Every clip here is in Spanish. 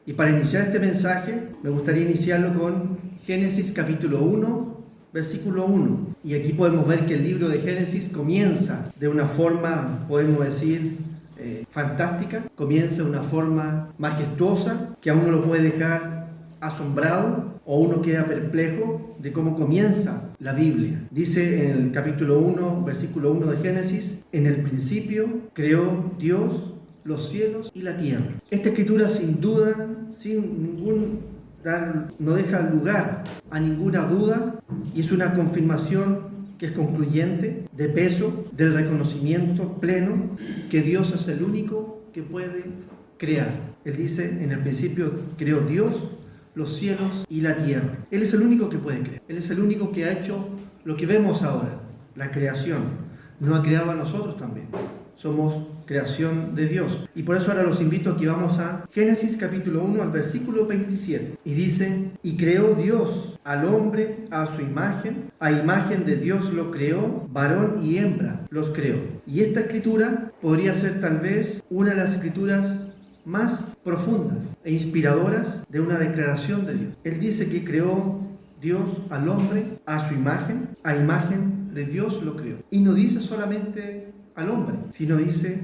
Y para iniciar este mensaje, me gustaría iniciarlo con Génesis capítulo 1, versículo 1. Y aquí podemos ver que el libro de Génesis comienza de una forma, podemos decir, fantástica. Comienza de una forma majestuosa, que a uno lo puede dejar asombrado o uno queda perplejo de cómo comienza la Biblia. Dice en el capítulo 1, versículo 1 de Génesis: en el principio creó Dios los cielos y la tierra. Esta escritura sin duda, no deja lugar a ninguna duda, y es una confirmación que es concluyente, de peso, del reconocimiento pleno que Dios es el único que puede crear. Él dice: en el principio creó Dios los cielos y la tierra. Él es el único que puede crear. Él es el único que ha hecho lo que vemos ahora, la creación. Nos ha creado a nosotros también. Somos creación de Dios. Y por eso ahora los invito a que vamos a Génesis capítulo 1 al versículo 27. Y dice: y creó Dios al hombre a su imagen, a imagen de Dios lo creó, varón y hembra los creó. Y esta escritura podría ser tal vez una de las escrituras más profundas e inspiradoras de una declaración de Dios. Él dice que creó Dios al hombre a su imagen, a imagen de Dios lo creó. Y no dice solamente al hombre, sino dice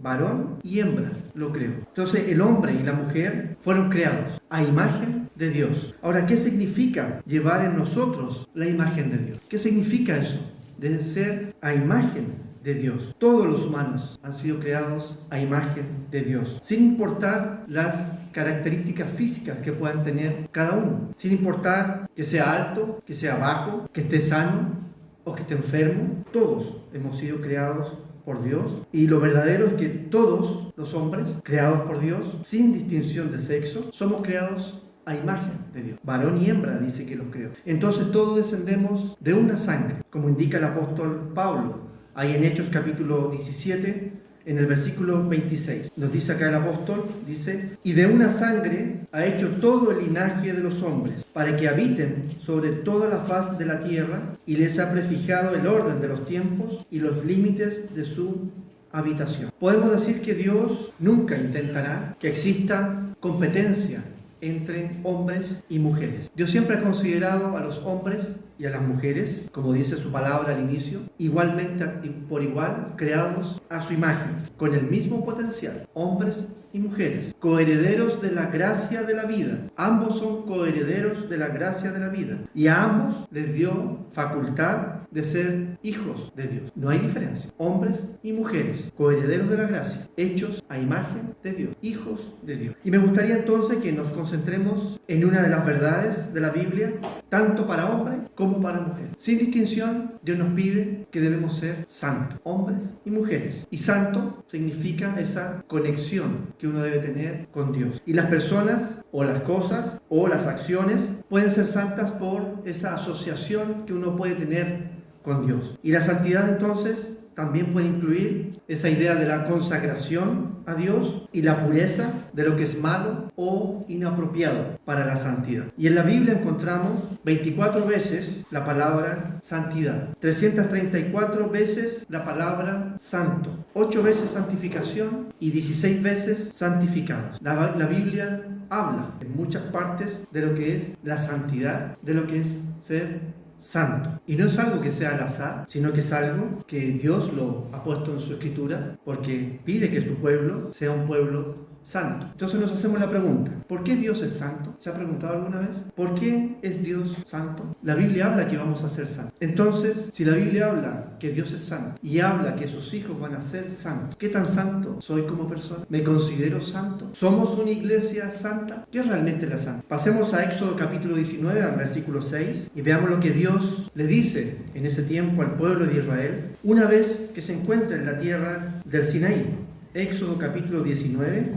varón y hembra lo creó. Entonces el hombre y la mujer fueron creados a imagen de Dios. Ahora, ¿qué significa llevar en nosotros la imagen de Dios? ¿Qué significa eso de ser a imagen de Dios? Todos los humanos han sido creados a imagen de Dios, sin importar las características físicas que puedan tener cada uno, sin importar que sea alto, que sea bajo, que esté sano o que esté enfermo. Todos hemos sido creados por Dios, y lo verdadero es que todos los hombres creados por Dios, sin distinción de sexo, somos creados a imagen de Dios. Varón y hembra dice que los creó. Entonces todos descendemos de una sangre, como indica el apóstol Pablo ahí en Hechos capítulo 17, en el versículo 26. Nos dice acá el apóstol, dice: y de una sangre ha hecho todo el linaje de los hombres, para que habiten sobre toda la faz de la tierra, y les ha prefijado el orden de los tiempos y los límites de su habitación. Podemos decir que Dios nunca intentará que exista competencia entre hombres y mujeres. Dios siempre ha considerado a los hombres y a las mujeres, como dice su palabra al inicio, igualmente y por igual creados a su imagen, con el mismo potencial, hombres y mujeres, coherederos de la gracia de la vida. Ambos son coherederos de la gracia de la vida, y a ambos les dio facultad de ser hijos de Dios. No hay diferencia. Hombres y mujeres, coherederos de la gracia, hechos a imagen de Dios, hijos de Dios. Y me gustaría entonces que nos concentremos en una de las verdades de la Biblia, tanto para hombres como para mujeres. Sin distinción, Dios nos pide que debemos ser santos, hombres y mujeres. Y santo significa esa conexión que uno debe tener con Dios. Y las personas o las cosas o las acciones pueden ser santas por esa asociación que uno puede tener con Dios. Y la santidad entonces también puede incluir esa idea de la consagración a Dios y la pureza de lo que es malo o inapropiado para la santidad. Y en la Biblia encontramos 24 veces la palabra santidad, 334 veces la palabra santo, 8 veces santificación y 16 veces santificados. La Biblia habla en muchas partes de lo que es la santidad, de lo que es ser santo. Y no es algo que sea al azar, sino que es algo que Dios lo ha puesto en su escritura, porque pide que su pueblo sea un pueblo santo. Entonces nos hacemos la pregunta: ¿por qué Dios es santo? ¿Se ha preguntado alguna vez? ¿Por qué es Dios santo? La Biblia habla que vamos a ser santos. Entonces, si la Biblia habla que Dios es santo y habla que sus hijos van a ser santos, ¿qué tan santo soy como persona? ¿Me considero santo? ¿Somos una iglesia santa? ¿Qué es realmente la santa? Pasemos a Éxodo capítulo 19, al versículo 6, y veamos lo que Dios le dice en ese tiempo al pueblo de Israel, una vez que se encuentra en la tierra del Sinaí. Éxodo capítulo 19,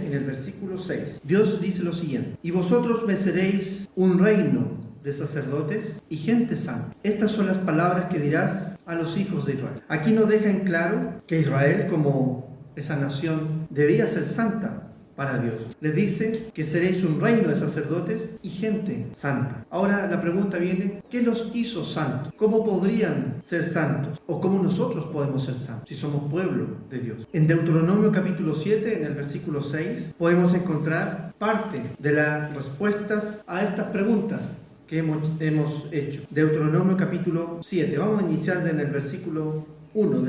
en el versículo 6. Dios dice lo siguiente: y vosotros me seréis un reino de sacerdotes y gente santa. Estas son las palabras que dirás a los hijos de Israel. Aquí nos deja en claro que Israel, como esa nación, debía ser santa para Dios. Les dice que seréis un reino de sacerdotes y gente santa. Ahora la pregunta viene, ¿qué los hizo santos? ¿Cómo podrían ser santos? ¿O cómo nosotros podemos ser santos si somos pueblo de Dios? En Deuteronomio capítulo 7, en el versículo 6, podemos encontrar parte de las respuestas a estas preguntas que hemos hecho. Deuteronomio capítulo 7. Vamos a iniciar en el versículo 1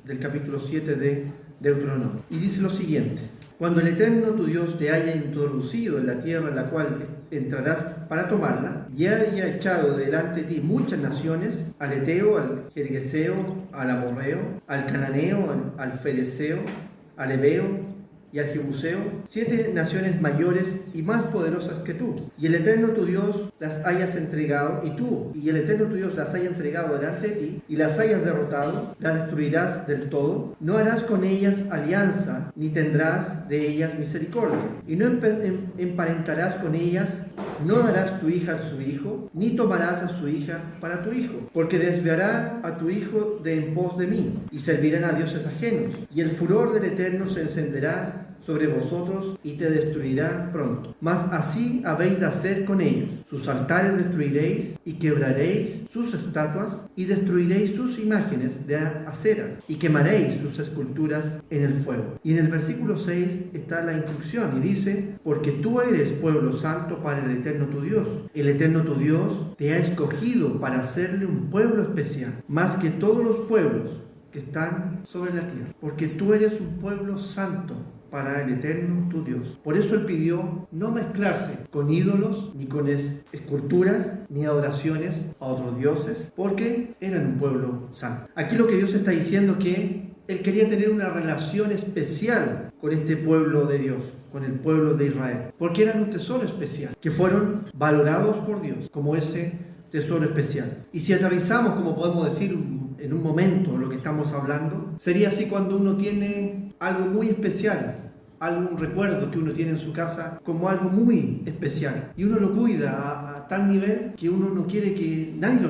del capítulo 7 de Deuteronomio. Y dice lo siguiente: cuando el Eterno tu Dios te haya introducido en la tierra en la cual entrarás para tomarla, y haya echado delante de ti muchas naciones, al Eteo, al Gergeseo, al Amorreo, al Cananeo, al Fereceo, al Ebeo y al Jebuseo, 7 naciones mayores y más poderosas que tú, y el Eterno tu Dios las hayas entregado, y el Eterno tu Dios las haya entregado delante de ti, y las hayas derrotado, las destruirás del todo. No harás con ellas alianza, ni tendrás de ellas misericordia, y no emparentarás con ellas. No darás tu hija a su hijo, ni tomarás a su hija para tu hijo, porque desviará a tu hijo de en pos de mí, y servirán a dioses ajenos, y el furor del Eterno se encenderá sobre vosotros y te destruirá pronto. Mas así habéis de hacer con ellos. Sus altares destruiréis y quebraréis sus estatuas y destruiréis sus imágenes de acera y quemaréis sus esculturas en el fuego. Y en el versículo 6 está la instrucción y dice: porque tú eres pueblo santo para el Eterno tu Dios. El Eterno tu Dios te ha escogido para hacerle un pueblo especial, más que todos los pueblos que están sobre la tierra, porque tú eres un pueblo santo para el Eterno tu Dios. Por eso Él pidió no mezclarse con ídolos, ni con esculturas, ni adoraciones a otros dioses, porque eran un pueblo santo. Aquí lo que Dios está diciendo es que Él quería tener una relación especial con este pueblo de Dios, con el pueblo de Israel, porque eran un tesoro especial, que fueron valorados por Dios como ese tesoro especial. Y si aterrizamos, como podemos decir en un momento lo que estamos hablando, sería así cuando uno tiene algo muy especial, algún recuerdo que uno tiene en su casa como algo muy especial, y uno lo cuida a tal nivel que uno no quiere que nadie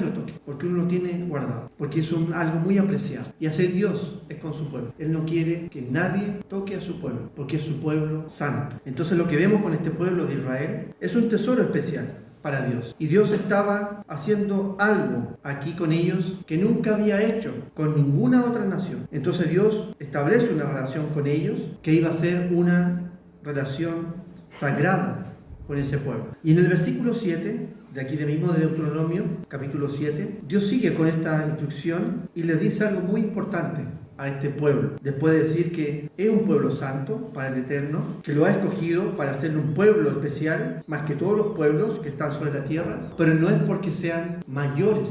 lo toque, porque uno lo tiene guardado, porque es algo muy apreciado. Y así Dios es con su pueblo. Él no quiere que nadie toque a su pueblo, porque es su pueblo santo. Entonces lo que vemos con este pueblo de Israel es un tesoro especial para Dios. Y Dios estaba haciendo algo aquí con ellos que nunca había hecho con ninguna otra nación. Entonces Dios establece una relación con ellos que iba a ser una relación sagrada con ese pueblo. Y en el versículo 7, de aquí de mismo de Deuteronomio, capítulo 7, Dios sigue con esta instrucción y le dice algo muy importante a este pueblo. Después de decir que es un pueblo santo para el Eterno, que lo ha escogido para ser un pueblo especial, más que todos los pueblos que están sobre la tierra, pero no es porque sean mayores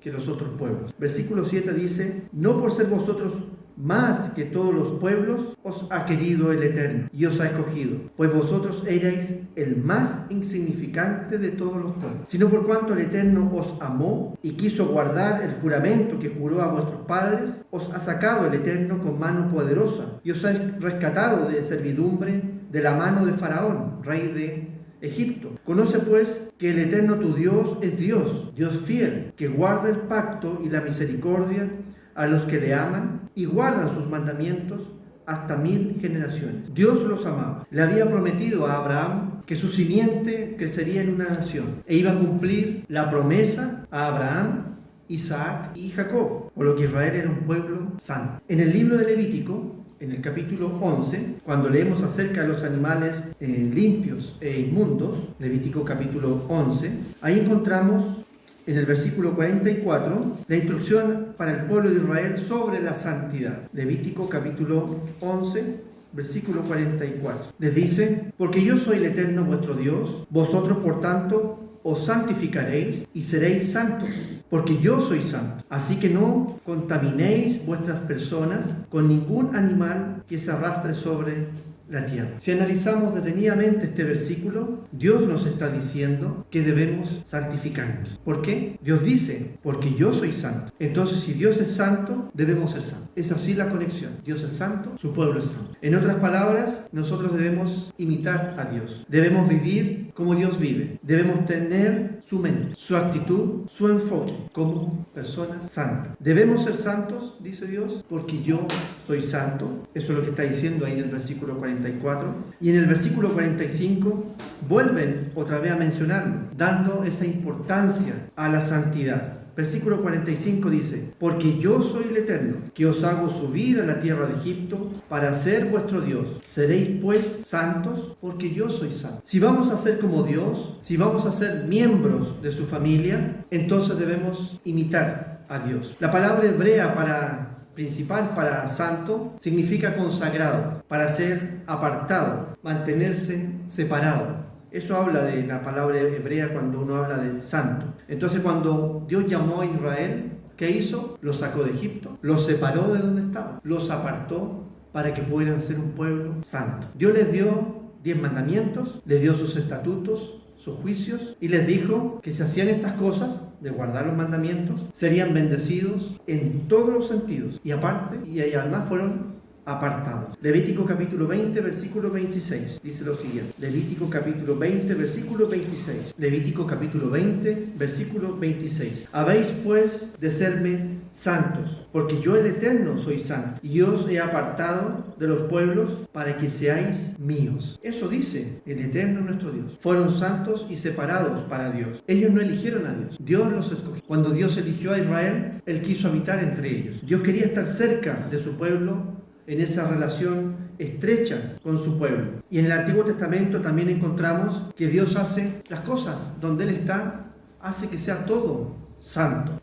que los otros pueblos. Versículo 7 dice: no por ser vosotros más que todos los pueblos os ha querido el Eterno y os ha escogido, pues vosotros erais el más insignificante de todos los pueblos, sino por cuanto el Eterno os amó y quiso guardar el juramento que juró a vuestros padres, os ha sacado el Eterno con mano poderosa y os ha rescatado de servidumbre de la mano de Faraón, rey de Egipto. Conoce pues que el Eterno tu Dios es Dios, Dios fiel, que guarda el pacto y la misericordia a los que le aman y guardan sus mandamientos hasta 1000 generaciones. Dios los amaba. Le había prometido a Abraham que su simiente crecería en una nación e iba a cumplir la promesa a Abraham, Isaac y Jacob, por lo que Israel era un pueblo santo. En el libro de Levítico, en el capítulo 11, cuando leemos acerca de los animales limpios e inmundos, Levítico capítulo 11, ahí encontramos en el versículo 44 la instrucción para el pueblo de Israel sobre la santidad. Levítico capítulo 11, versículo 44. Les dice: porque yo soy el Eterno vuestro Dios, vosotros por tanto os santificaréis y seréis santos, porque yo soy santo. Así que no contaminéis vuestras personas con ningún animal que se arrastre sobre la tierra. Si analizamos detenidamente este versículo, Dios nos está diciendo que debemos santificarnos. ¿Por qué? Dios dice: porque yo soy santo. Entonces, si Dios es santo, debemos ser santos. Es así la conexión. Dios es santo, su pueblo es santo. En otras palabras, nosotros debemos imitar a Dios. Debemos vivir como Dios vive. Debemos tener su mente, su actitud, su enfoque como personas santas. Debemos ser santos, dice Dios, porque yo soy santo. Eso es lo que está diciendo ahí en el versículo 44. Y en el versículo 45 vuelven otra vez a mencionarlo, dando esa importancia a la santidad. Versículo 45 dice: porque yo soy el Eterno, que os hago subir a la tierra de Egipto para ser vuestro Dios. Seréis pues santos, porque yo soy santo. Si vamos a ser como Dios, si vamos a ser miembros de su familia, entonces debemos imitar a Dios. La palabra hebrea principal para santo significa consagrado, para ser apartado, mantenerse separado. Eso habla de la palabra hebrea cuando uno habla de santo. Entonces, cuando Dios llamó a Israel, ¿qué hizo? Los sacó de Egipto, los separó de donde estaban, los apartó para que pudieran ser un pueblo santo. Dios les dio 10 mandamientos, les dio sus estatutos, sus juicios, y les dijo que si hacían estas cosas, de guardar los mandamientos, serían bendecidos en todos los sentidos. Y además fueron apartados. Levítico capítulo 20, versículo 26, dice lo siguiente. Levítico capítulo 20, versículo 26. Levítico capítulo 20, versículo 26. Habéis pues de serme santos, porque yo el Eterno soy santo, y os he apartado de los pueblos para que seáis míos. Eso dice el Eterno nuestro Dios. Fueron santos y separados para Dios. Ellos no eligieron a Dios, Dios los escogió. Cuando Dios eligió a Israel, Él quiso habitar entre ellos. Dios quería estar cerca de su pueblo, en esa relación estrecha con su pueblo. Y en el Antiguo Testamento también encontramos que Dios hace las cosas donde Él está, hace que sea todo santo,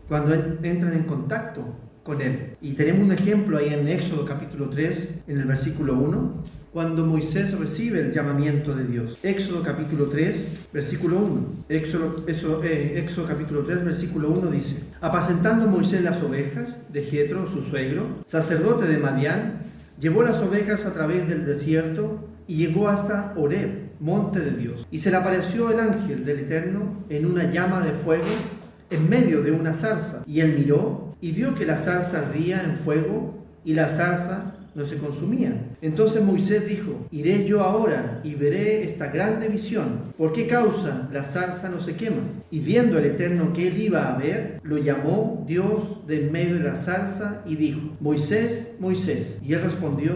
cuando entran en contacto con Él. Y tenemos un ejemplo ahí en Éxodo capítulo 3, en el versículo 1, cuando Moisés recibe el llamamiento de Dios. Éxodo capítulo 3, versículo 1. Éxodo capítulo 3, versículo 1 dice: apacentando Moisés las ovejas de Jetro, su suegro, sacerdote de Madián, llevó las ovejas a través del desierto y llegó hasta Horeb, monte de Dios. Y se le apareció el ángel del Eterno en una llama de fuego en medio de una zarza. Y él miró y vio que la zarza ardía en fuego y la zarza no se consumía. Entonces Moisés dijo: iré yo ahora y veré esta grande visión. ¿Por qué causa la zarza no se quema? Y viendo el Eterno que él iba a ver, lo llamó Dios de en medio de la zarza y dijo: Moisés, Moisés. Y él respondió: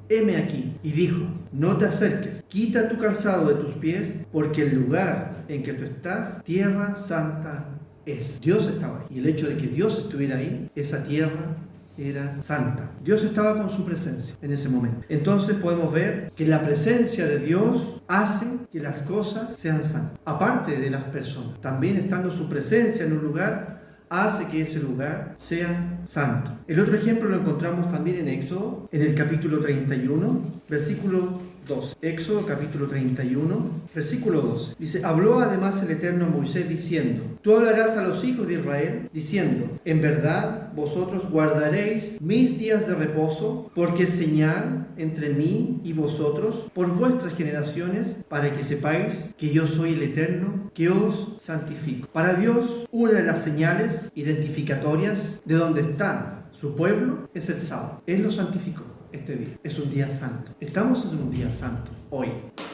heme aquí. Y dijo: no te acerques, quita tu calzado de tus pies, porque el lugar en que tú estás, tierra santa es. Dios estaba ahí. Y el hecho de que Dios estuviera ahí, esa tierra era santa. Dios estaba con su presencia en ese momento. Entonces podemos ver que la presencia de Dios hace que las cosas sean santas. Aparte de las personas, también estando su presencia en un lugar, hace que ese lugar sea santo. El otro ejemplo lo encontramos también en Éxodo, en el capítulo 31, versículo 2. Éxodo capítulo 31, versículo 2. Dice: habló además el Eterno a Moisés diciendo: tú hablarás a los hijos de Israel diciendo: en verdad vosotros guardaréis mis días de reposo, porque es señal entre mí y vosotros por vuestras generaciones, para que sepáis que yo soy el Eterno, que os santifico. Para Dios, una de las señales identificatorias de donde está su pueblo es el sábado. Él lo santificó. Este día es un día santo. Estamos en un día santo hoy.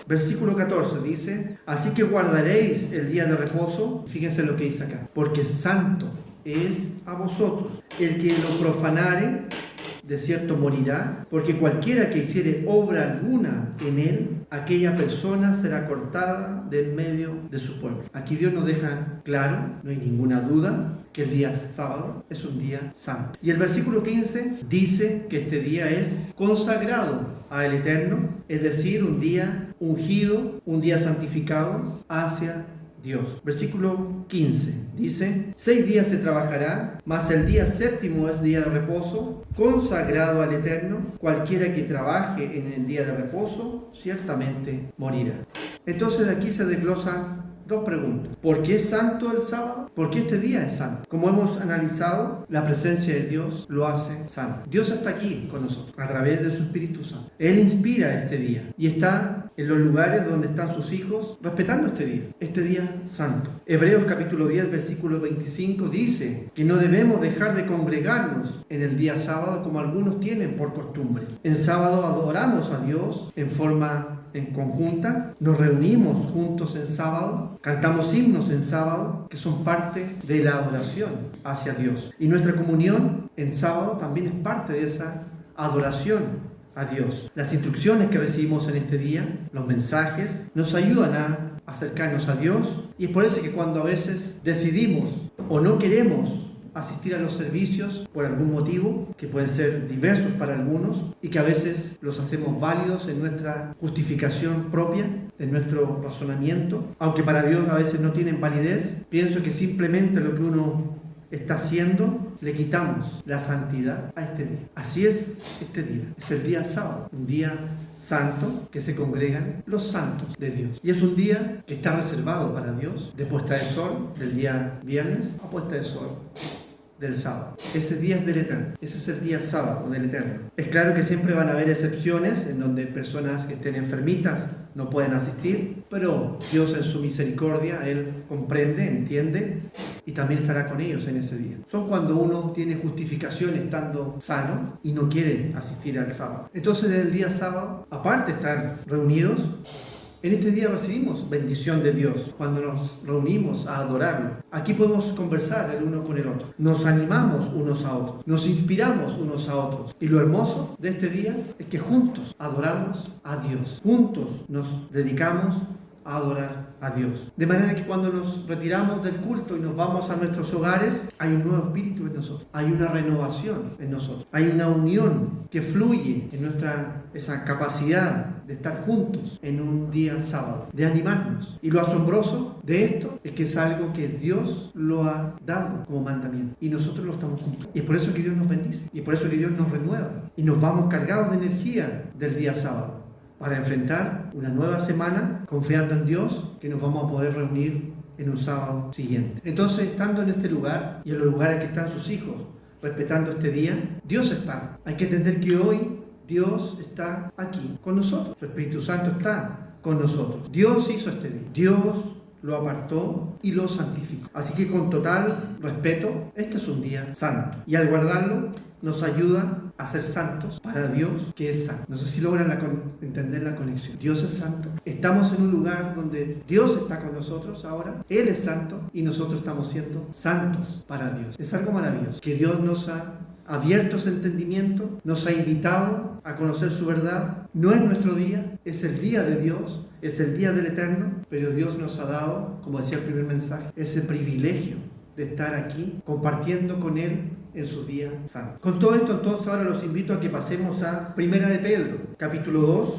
Versículo 14 dice: así que guardaréis el día de reposo. Fíjense lo que dice acá: porque santo es a vosotros. El que lo profanare, de cierto morirá, porque cualquiera que hiciere obra alguna en él, aquella persona será cortada de en medio de su pueblo. Aquí Dios nos deja claro, no hay ninguna duda, que el día sábado es un día santo. Y el versículo 15 dice que este día es consagrado al Eterno, es decir, un día ungido, un día santificado hacia Dios. Versículo 15 dice: 6 días se trabajará, mas el día séptimo es día de reposo, consagrado al Eterno. Cualquiera que trabaje en el día de reposo, ciertamente morirá. Entonces aquí se desglosan dos preguntas. ¿Por qué es santo el sábado? ¿Por qué este día es santo? Como hemos analizado, la presencia de Dios lo hace santo. Dios está aquí con nosotros a través de su Espíritu Santo. Él inspira este día y está en los lugares donde están sus hijos respetando este día santo. Hebreos capítulo 10, versículo 25 dice que no debemos dejar de congregarnos en el día sábado como algunos tienen por costumbre. En sábado adoramos a Dios en forma en conjunta, nos reunimos juntos en sábado, cantamos himnos en sábado que son parte de la adoración hacia Dios. Y nuestra comunión en sábado también es parte de esa adoración a Dios. Las instrucciones que recibimos en este día, los mensajes, nos ayudan a acercarnos a Dios, y es por eso que cuando a veces decidimos o no queremos asistir a los servicios por algún motivo, que pueden ser diversos para algunos, y que a veces los hacemos válidos en nuestra justificación propia, en nuestro razonamiento, aunque para Dios a veces no tienen validez, pienso que simplemente lo que uno está haciendo, le quitamos la santidad a este día. Así es este día, es el día sábado, un día santo que se congregan los santos de Dios. Y es un día que está reservado para Dios, de puesta de sol, del día viernes a puesta de sol del sábado. Ese día es del Eterno, ese es el día sábado del Eterno. Es claro que siempre van a haber excepciones en donde personas que estén enfermitas no pueden asistir, pero Dios en su misericordia, Él comprende, entiende y también estará con ellos en ese día. Son cuando uno tiene justificación estando sano y no quiere asistir al sábado. Entonces, desde el día sábado, aparte de estar reunidos, en este día recibimos bendición de Dios cuando nos reunimos a adorarlo. Aquí podemos conversar el uno con el otro. Nos animamos unos a otros. Nos inspiramos unos a otros. Y lo hermoso de este día es que juntos adoramos a Dios. Juntos nos dedicamos a adorar a Dios. De manera que cuando nos retiramos del culto y nos vamos a nuestros hogares, hay un nuevo espíritu en nosotros. Hay una renovación en nosotros. Hay una unión que fluye en esa capacidad de estar juntos en un día sábado, de animarnos. Y lo asombroso de esto es que es algo que Dios lo ha dado como mandamiento y nosotros lo estamos cumpliendo. Y es por eso que Dios nos bendice y por eso que Dios nos renueva y nos vamos cargados de energía del día sábado para enfrentar una nueva semana confiando en Dios que nos vamos a poder reunir en un sábado siguiente. Entonces, estando en este lugar y en los lugares que están sus hijos, respetando este día, Dios está. Hay que entender que hoy Dios está aquí con nosotros. Su Espíritu Santo está con nosotros. Dios hizo este día. Dios lo apartó y lo santificó. Así que con total respeto, este es un día santo. Y al guardarlo, nos ayuda a ser santos para Dios que es santo. No sé si logran entender la conexión. Dios es santo. Estamos en un lugar donde Dios está con nosotros ahora. Él es santo y nosotros estamos siendo santos para Dios. Es algo maravilloso que Dios nos ha abierto ese entendimiento, nos ha invitado a conocer su verdad. No es nuestro día, es el día de Dios, es el día del Eterno, pero Dios nos ha dado, como decía el primer mensaje, ese privilegio de estar aquí compartiendo con Él en sus días santos. Con todo esto, entonces, ahora los invito a que pasemos a Primera de Pedro, capítulo 2.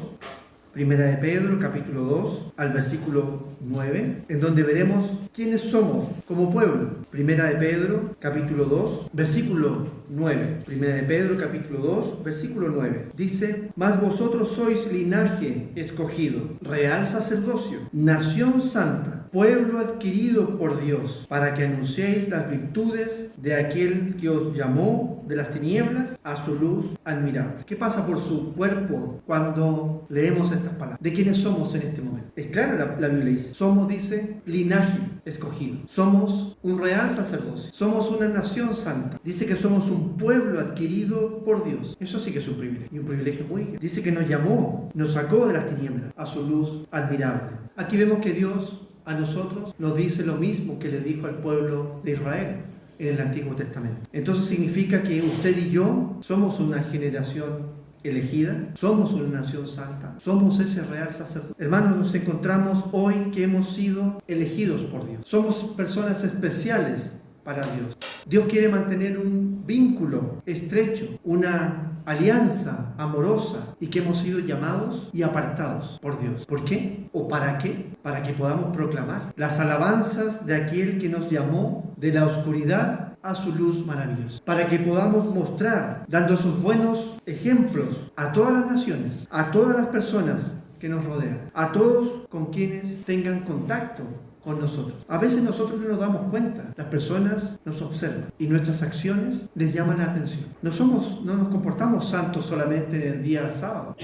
Primera de Pedro, capítulo 2, al versículo 9, en donde veremos quiénes somos como pueblo. Primera de Pedro, capítulo 2, versículo 9. Primera de Pedro, capítulo 2, versículo 9. Dice: mas vosotros sois linaje escogido, real sacerdocio, nación santa, pueblo adquirido por Dios, para que anunciéis las virtudes de aquel que os llamó de las tinieblas a su luz admirable. ¿Qué pasa por su cuerpo cuando leemos estas palabras? ¿De quiénes somos en este momento? Es clara la Biblia dice. Somos, dice, linaje escogido. Somos un real sacerdocio. Somos una nación santa. Dice que somos un pueblo adquirido por Dios. Eso sí que es un privilegio. Y un privilegio muy grande. Dice que nos llamó, nos sacó de las tinieblas a su luz admirable. Aquí vemos que Dios a nosotros nos dice lo mismo que le dijo al pueblo de Israel en el Antiguo Testamento. Entonces significa que usted y yo somos una generación elegida, somos una nación santa, somos ese real sacerdocio. Hermanos, nos encontramos hoy que hemos sido elegidos por Dios. Somos personas especiales para Dios. Dios quiere mantener un vínculo estrecho, una alianza amorosa, y que hemos sido llamados y apartados por Dios. ¿Por qué? ¿O para qué? Para que podamos proclamar las alabanzas de aquel que nos llamó de la oscuridad a su luz maravillosa, para que podamos mostrar, dando sus buenos ejemplos a todas las naciones, a todas las personas que nos rodean, a todos con quienes tengan contacto con nosotros. A veces nosotros no nos damos cuenta, las personas nos observan y nuestras acciones les llaman la atención. No nos comportamos santos solamente en el día sábado.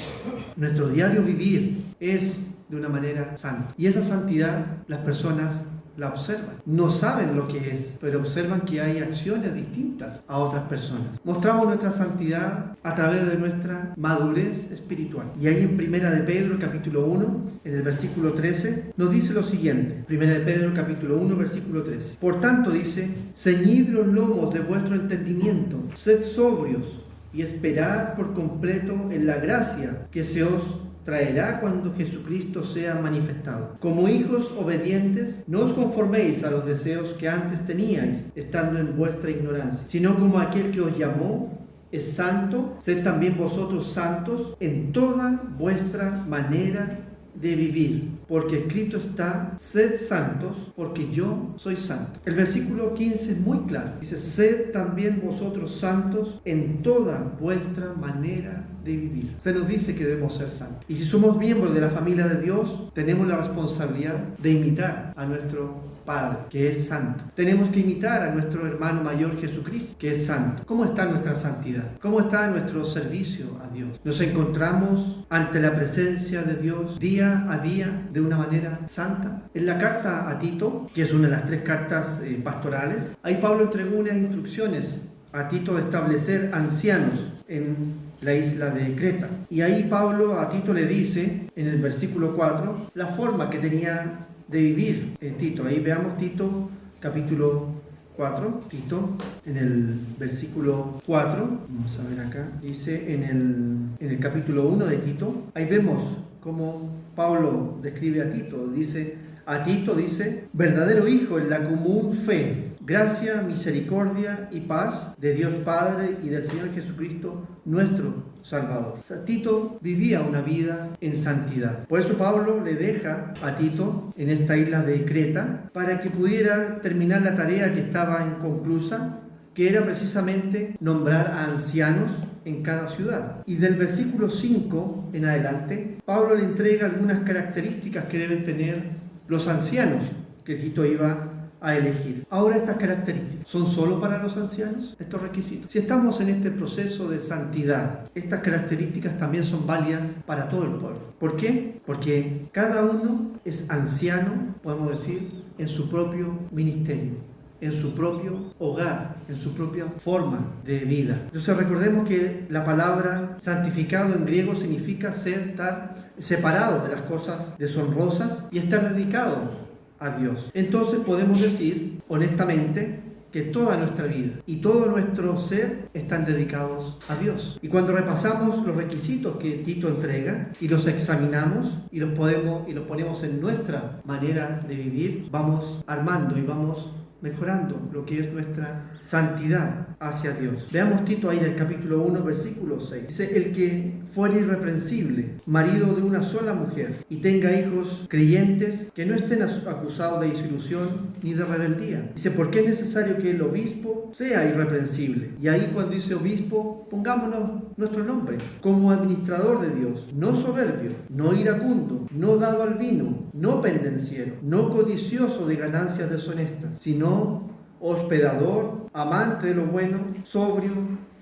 Nuestro diario vivir es de una manera santa, y esa santidad las personas la observan. No saben lo que es, pero observan que hay acciones distintas a otras personas. Mostramos nuestra santidad a través de nuestra madurez espiritual. Y ahí en Primera de Pedro, capítulo 1, en el versículo 13, nos dice lo siguiente. Primera de Pedro, capítulo 1, versículo 13. Por tanto, dice, ceñid los lomos de vuestro entendimiento, sed sobrios y esperad por completo en la gracia que se os traerá cuando Jesucristo sea manifestado. Como hijos obedientes, no os conforméis a los deseos que antes teníais, estando en vuestra ignorancia, sino como aquel que os llamó es santo, sed también vosotros santos en toda vuestra manera de vivir, porque escrito está, sed santos, porque yo soy santo. El versículo 15 es muy claro, dice, sed también vosotros santos en toda vuestra manera de vivir. Se nos dice que debemos ser santos. Y si somos miembros de la familia de Dios, tenemos la responsabilidad de imitar a nuestro Padre, que es santo. Tenemos que imitar a nuestro hermano mayor Jesucristo, que es santo. ¿Cómo está nuestra santidad? ¿Cómo está nuestro servicio a Dios? ¿Nos encontramos ante la presencia de Dios día a día de una manera santa? En la carta a Tito, que es una de las 3 cartas pastorales, ahí Pablo entregó unas instrucciones a Tito de establecer ancianos en la isla de Creta. Y ahí Pablo a Tito le dice, en el versículo 4, la forma que tenía de vivir en Tito. Ahí veamos Tito capítulo 4, Tito en el versículo 4, vamos a ver acá, dice en el capítulo 1 de Tito, ahí vemos cómo Pablo describe a Tito, dice, a Tito dice, verdadero hijo en la común fe, gracia, misericordia y paz de Dios Padre y del Señor Jesucristo, nuestro Salvador. O sea, Tito vivía una vida en santidad. Por eso Pablo le deja a Tito en esta isla de Creta para que pudiera terminar la tarea que estaba inconclusa, que era precisamente nombrar a ancianos en cada ciudad. Y del versículo 5 en adelante, Pablo le entrega algunas características que deben tener los ancianos que Tito iba a elegir. Ahora, estas características ¿son solo para los ancianos? Estos requisitos. Si estamos en este proceso de santidad, estas características también son válidas para todo el pueblo. ¿Por qué? Porque cada uno es anciano, podemos decir, en su propio ministerio, en su propio hogar, en su propia forma de vida. Entonces recordemos que la palabra santificado en griego significa estar separado de las cosas deshonrosas y estar dedicado a Dios. Entonces podemos decir honestamente que toda nuestra vida y todo nuestro ser están dedicados a Dios. Y cuando repasamos los requisitos que Tito entrega y los examinamos y los ponemos en nuestra manera de vivir, vamos armando y vamos mejorando lo que es nuestra santidad hacia Dios. Veamos Tito ahí en el capítulo 1, versículo 6. Dice, el que fuere irreprensible, marido de una sola mujer, y tenga hijos creyentes que no estén acusados de disilusión ni de rebeldía. Dice, porque es necesario que el obispo sea irreprensible. Y ahí cuando dice obispo, pongámonos nuestro nombre. Como administrador de Dios, no soberbio, no iracundo, no dado al vino, no pendenciero, no codicioso de ganancias deshonestas, sino hospedador, amante de lo bueno, sobrio,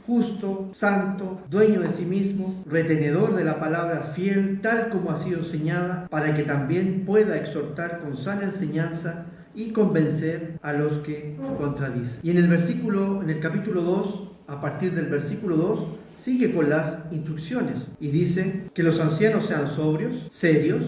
justo, santo, dueño de sí mismo, retenedor de la palabra fiel, tal como ha sido enseñada, para que también pueda exhortar con sana enseñanza y convencer a los que contradicen. Y en el capítulo 2, a partir del versículo 2, sigue con las instrucciones y dice que los ancianos sean sobrios, serios,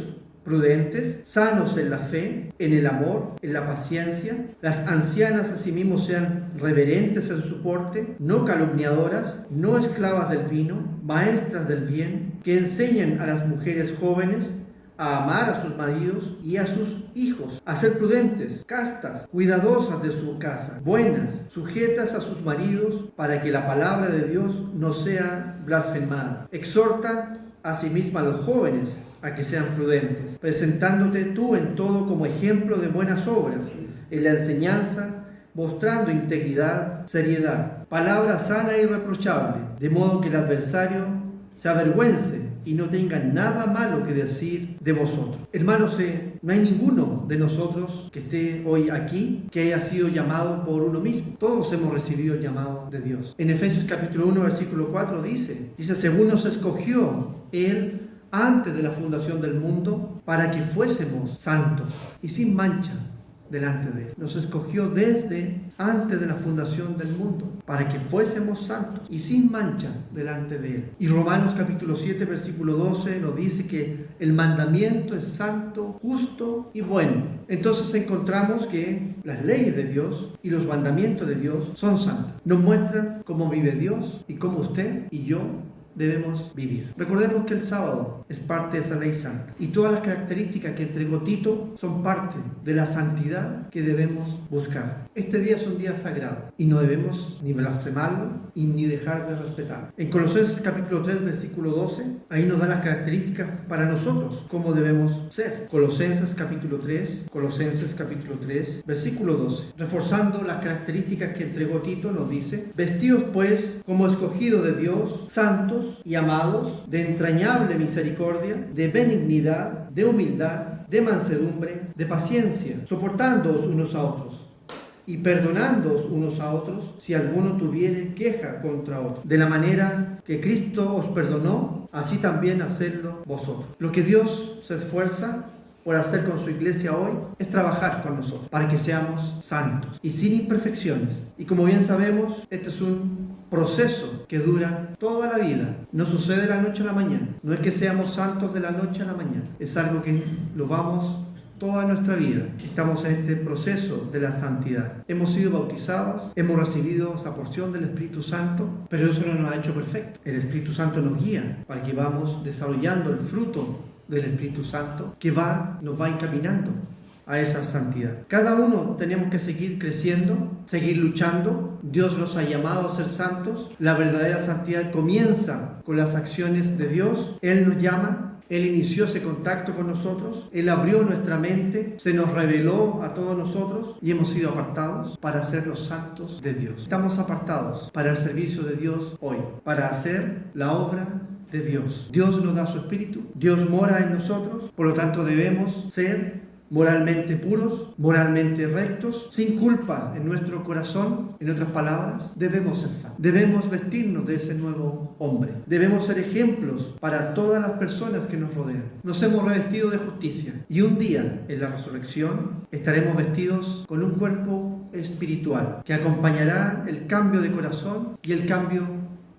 prudentes, sanos en la fe, en el amor, en la paciencia. Las ancianas asimismo sean reverentes en su porte, no calumniadoras, no esclavas del vino, maestras del bien, que enseñen a las mujeres jóvenes a amar a sus maridos y a sus hijos, a ser prudentes, castas, cuidadosas de su casa, buenas, sujetas a sus maridos, para que la palabra de Dios no sea blasfemada. Exhorta asimismo a los jóvenes a que sean prudentes, presentándote tú en todo como ejemplo de buenas obras, en la enseñanza, mostrando integridad, seriedad, palabra sana e irreprochable, de modo que el adversario se avergüence y no tenga nada malo que decir de vosotros. Hermanos, no hay ninguno de nosotros que esté hoy aquí que haya sido llamado por uno mismo. Todos hemos recibido el llamado de Dios. En Efesios capítulo 1, versículo 4 dice, según nos escogió Él antes de la fundación del mundo, para que fuésemos santos y sin mancha delante de Él. Nos escogió desde antes de la fundación del mundo para que fuésemos santos y sin mancha delante de Él. Y Romanos capítulo 7 versículo 12 nos dice que el mandamiento es santo, justo y bueno. Entonces encontramos que las leyes de Dios y los mandamientos de Dios son santos. Nos muestran cómo vive Dios y cómo usted y yo debemos vivir. Recordemos que el sábado es parte de esa ley santa y todas las características que entregó Tito son parte de la santidad que debemos buscar. Este día es un día sagrado y no debemos ni blasfemarlo y ni dejar de respetarlo. En Colosenses capítulo 3 versículo 12, ahí nos da las características para nosotros, cómo debemos ser. Colosenses capítulo 3 versículo 12, reforzando las características que entregó Tito, nos dice: vestidos pues como escogidos de Dios, santos y amados, de entrañable misericordia, de benignidad, de humildad, de mansedumbre, de paciencia, soportándoos unos a otros y perdonándoos unos a otros si alguno tuviere queja contra otro. De la manera que Cristo os perdonó, así también hacedlo vosotros. Lo que Dios se esfuerza por hacer con su iglesia hoy es trabajar con nosotros para que seamos santos y sin imperfecciones. Y como bien sabemos, este es un proceso que dura toda la vida. No sucede de la noche a la mañana. No es que seamos santos de la noche a la mañana. Es algo que lo vamos toda nuestra vida. Estamos en este proceso de la santidad. Hemos sido bautizados, hemos recibido esa porción del Espíritu Santo, pero eso no nos ha hecho perfectos. El Espíritu Santo nos guía para que vamos desarrollando el fruto del Espíritu Santo que nos va encaminando a esa santidad. Cada uno tenemos que seguir creciendo, seguir luchando. Dios nos ha llamado a ser santos. La verdadera santidad comienza con las acciones de Dios. Él nos llama. Él inició ese contacto con nosotros, Él abrió nuestra mente, se nos reveló a todos nosotros y hemos sido apartados para ser los santos de Dios. Estamos apartados para el servicio de Dios hoy, para hacer la obra de Dios. Dios nos da su Espíritu, Dios mora en nosotros, por lo tanto debemos ser moralmente puros, moralmente rectos, sin culpa en nuestro corazón. En otras palabras, debemos ser santos. Debemos vestirnos de ese nuevo hombre. Debemos ser ejemplos para todas las personas que nos rodean. Nos hemos revestido de justicia y un día en la resurrección estaremos vestidos con un cuerpo espiritual que acompañará el cambio de corazón y el cambio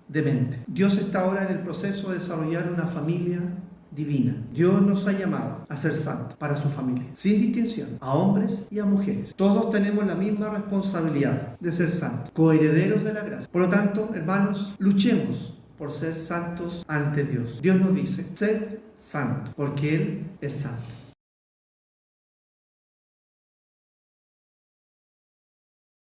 de mente. Dios está ahora en el proceso de desarrollar una familia divina. Dios nos ha llamado a ser santos para su familia, sin distinción, a hombres y a mujeres. Todos tenemos la misma responsabilidad de ser santos, coherederos de la gracia. Por lo tanto, hermanos, luchemos por ser santos ante Dios. Dios nos dice: sed santos, porque Él es santo.